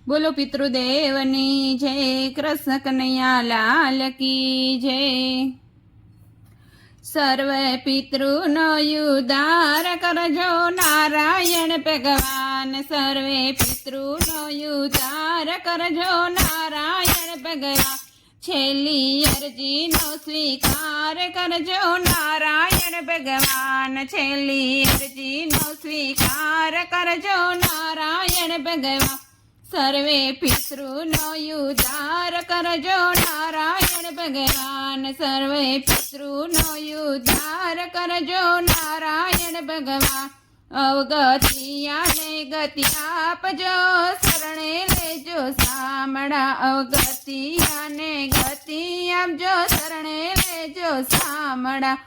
બોલો પિતૃદેવની જય, કૃષ્ણ કનૈયા લાલ કી જય। સર્વે પિતૃનો ઉદ્ધાર કરજો નારાયણ ભગવાન, સર્વે પિતૃનો ઉદ્ધાર કરજો નારાયણ ભગવાન। છેલ્લી અરજીનો સ્વીકાર કરજો નારાયણ ભગવાન, છેલ્લી અરજીનો સ્વીકાર કરજો નારાયણ ભગવાન। સર્વે પિતૃનો ઉદ્ધાર કરજો નારાયણ ભગવાન, સર્વે પિતૃનો ઉદ્ધાર કરજો નારાયણ ભગવાન। અવગતિયાને ગતિ આપજો, શરણે લેજો સામડા, અવગતિયાને ગતિ આપજો, શરણે લેજો સામડા।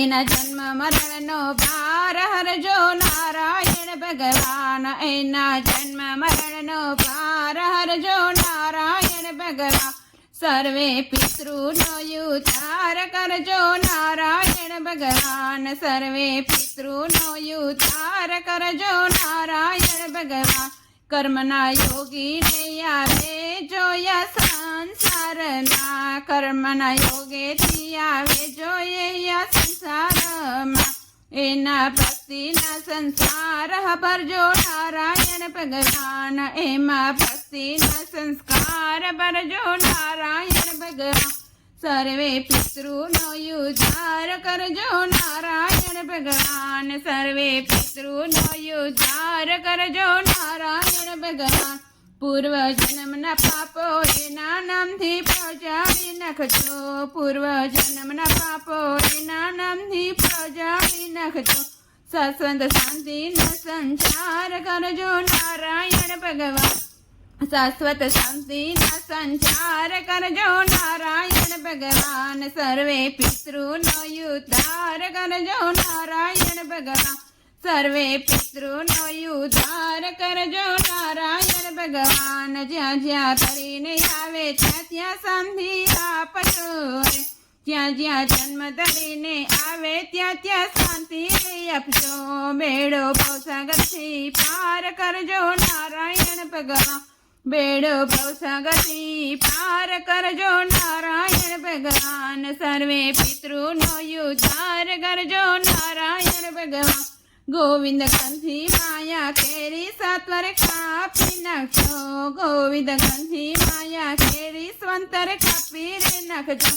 એના જન્મ મરણનો ભાર હરજો નારાયણ ભગવાન, એના જન્મ મરણનો ભાર હરજો નારાયણ ભગવાન। સર્વે પિતૃનો ઉદ્ધાર કરજો નારાયણ ભગવાન, સર્વે પિતૃનો ઉદ્ધાર કરજો નારાયણ ભગવાન। કર્મના યોગીને આવે જોયા સંસારના, કર્મના યોગેથી આવે જોઈએ સંસારમાં, એના ભક્તિના સંસાર ભરજો નારાયણ ભગવાન, એમાં ભક્તિના સંસ્કાર ભરજો નારાયણ ભગવાન। સર્વે પિતૃનો ઉદ્ધાર કરજો નારાયણ ભગવાન, સર્વે પિતૃનો ઉદ્ધાર કરજો નારાયણ ભગવાન। પૂર્વ જન્મના પાપો એના નામથી પ્રજાળી નાખજો, પૂર્વ જન્મના પાપો એના નામથી પ્રજાળી નાખજો। શાશ્વત શાંતિનો સંચાર કરજો નારાયણ ભગવાન, શાશ્વત શાંતિના સંચાર કરજો નારાયણ ભગવાન। સર્વે પિતૃનો ઉદ્ધાર કરજો નારાયણ ભગવાન, સર્વે પિતૃનો ઉદ્ધાર કરજો નારાયણ ભગવાન। જ્યાં જ્યાં કરીને આવે ત્યાં ત્યાં શાંતિ આપજો રે, જ્યાં જ્યાં જન્મ ધરીને આવે ત્યાં ત્યાં શાંતિ આપજો। બેડો ભવસાગરથી પાર કરજો નારાયણ ભગવાન, બેડો ભવસાગરથી પાર કરજો નારાયણ ભગવાન। સર્વે પિતૃનો ઉદ્ધાર કરજો નારાયણ ભગવાન। ગોવિંદ કંઠી માયા કેરી સત્વર કાપી નાખજો, ગોવિંદ કંઠી માયા કેરી સ્વંતર કાપી રે નાખજો।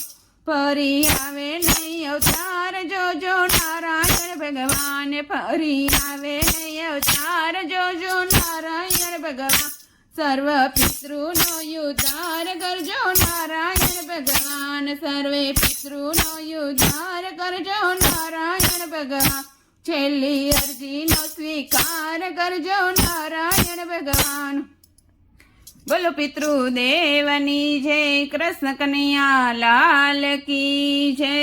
ફરી આવે નહીં અવતાર જોજો નારાયણ ભગવાન, ફરી આવે નહીં અવતાર જોજો નારાયણ ભગવાન। સર્વ પિતૃનો ઉદ્ધાર કરજો નારાયણ ભગવાન, સર્વે પિતૃનો ઉદ્ધાર કરજો નારાયણ ભગવાન। છેલ્લી અરજીનો સ્વીકાર કરજો નારાયણ ભગવાન। બોલો પિતૃદેવની જય, કૃષ્ણ કનૈયા લાલ કી જય।